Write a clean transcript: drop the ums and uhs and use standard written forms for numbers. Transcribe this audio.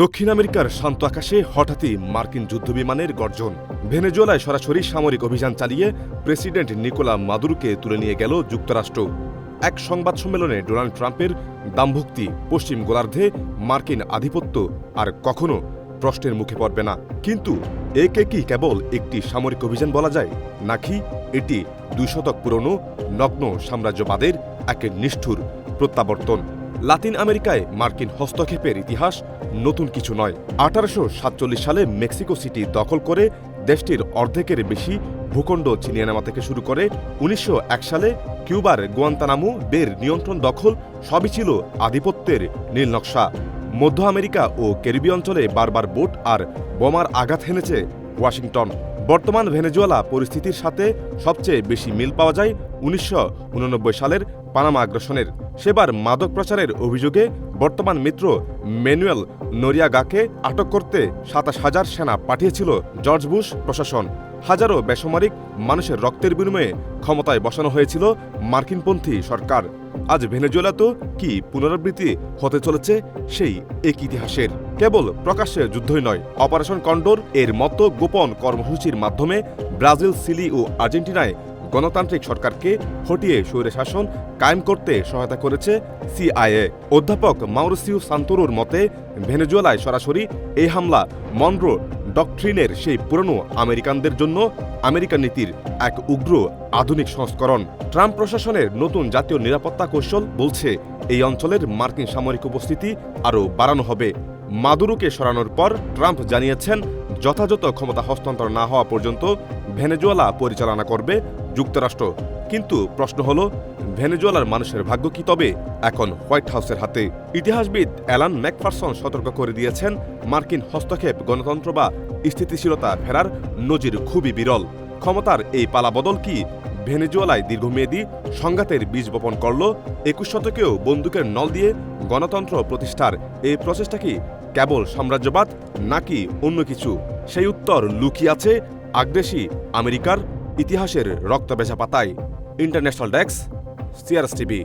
দক্ষিণ আমেরিকার শান্ত আকাশে হঠাৎই মার্কিন যুদ্ধবিমানের গর্জন। ভেনেজুয়েলায় সরাসরি সামরিক অভিযান চালিয়ে প্রেসিডেন্ট নিকোলা মাদুরোকে তুলে নিয়ে গেল যুক্তরাষ্ট্র। এক সংবাদ সম্মেলনে ডোনাল্ড ট্রাম্পের দাম্ভক্তি, পশ্চিম গোলার্ধে মার্কিন আধিপত্য আর কখনো প্রশ্নের মুখে পড়বে না। কিন্তু একে কি কেবল একটি সামরিক অভিযান বলা যায়, নাকি এটি ২ শতক পুরনো নগ্ন সাম্রাজ্যবাদের এক নিষ্ঠুর প্রত্যাবর্তন? লাতিন আমেরিকায় মার্কিন হস্তক্ষেপের ইতিহাস নতুন কিছু নয়। ১৮৪৭ সালে মেক্সিকো সিটি দখল করে দেশটির অর্ধেকের বেশি ভূখণ্ড ছিনিয়ে নেওয়া থেকে শুরু করে ১৯০১ সালে কিউবার গুয়ান্তানামো বের নিয়ন্ত্রণ দখল, সবই ছিল আধিপত্যের নীলনকশা। মধ্য আমেরিকা ও ক্যারিবীয় অঞ্চলে বারবার বোট আর বোমার আঘাত হেনেছে ওয়াশিংটন। বর্তমান ভেনেজুয়েলা পরিস্থিতির সাথে সবচেয়ে বেশি মিল পাওয়া যায় ১৯৮৯ সালের পানামা আগ্রাসনের। সেবার মাদক পাচারের অভিযোগে বর্তমান মিত্র ম্যানুয়েল নোরিয়াগাকে আটক করতে ২৭,০০০ সেনা পাঠিয়েছিল জর্জ বুশ প্রশাসন। হাজারো বেসামরিক মানুষের রক্তের বিনিময়ে ক্ষমতায় বসানো হয়েছিল মার্কিনপন্থী সরকার। আজ ভেনেজুয়েলাতেও কি পুনরাবৃত্তি হতে চলেছে সেই এক ইতিহাসের? কেবল প্রকাশ্যে যুদ্ধই নয়, অপারেশন কন্ডোর এর মতো গোপন কর্মসূচির মাধ্যমে ব্রাজিল, চিলি ও আর্জেন্টিনায় গণতান্ত্রিক সরকারকে হটিয়ে স্বৈরশাসন কায়েম করতে সহায়তা করেছে সিআইএ। অধ্যাপক মাউরিসিও সান্তোরোর মতে, ভেনেজুয়েলায় সরাসরি এই হামলা মনরো ডকট্রিনের সেই পুরনো আমেরিকানদের জন্য আমেরিকান নীতির এক উগ্র আধুনিক সংস্করণ। ট্রাম্প প্রশাসনের নতুন জাতীয় নিরাপত্তা কৌশল বলছে এই অঞ্চলের মার্কিন সামরিক উপস্থিতি আরও বাড়ানো হবে। মাদুরোকে সরানোর পর ট্রাম্প জানিয়েছেন, যথাযথ ক্ষমতা হস্তান্তর না হওয়া পর্যন্ত ভেনেজুয়েলা পরিচালনা করবে যুক্তরাষ্ট্র। কিন্তু প্রশ্ন হল, ভেনেজুয়েলার মানুষের ভাগ্য কি তবে এখন হোয়াইট হাউসের হাতে? ইতিহাসবিদ অ্যালান ম্যাকফারসন সতর্ক করে দিয়েছেন, মার্কিন হস্তক্ষেপ গণতন্ত্র বা স্থিতিশীলতা ফেরার নজির খুবই বিরল। ক্ষমতার এই পালাবদল কি ভেনেজুয়েলায় দীর্ঘমেয়াদী সংঘাতের বীজ বপন করল? ২১ শতকেও বন্দুকের নল দিয়ে গণতন্ত্র প্রতিষ্ঠার এই প্রচেষ্টা কি কেবল সাম্রাজ্যবাদ, নাকি অন্য কিছু? সেই উত্তর লুকিয়ে আছে আগ্রাসী আমেরিকার ইতিহাসের রক্তভেজা পাতায়। International desk, CRS TV.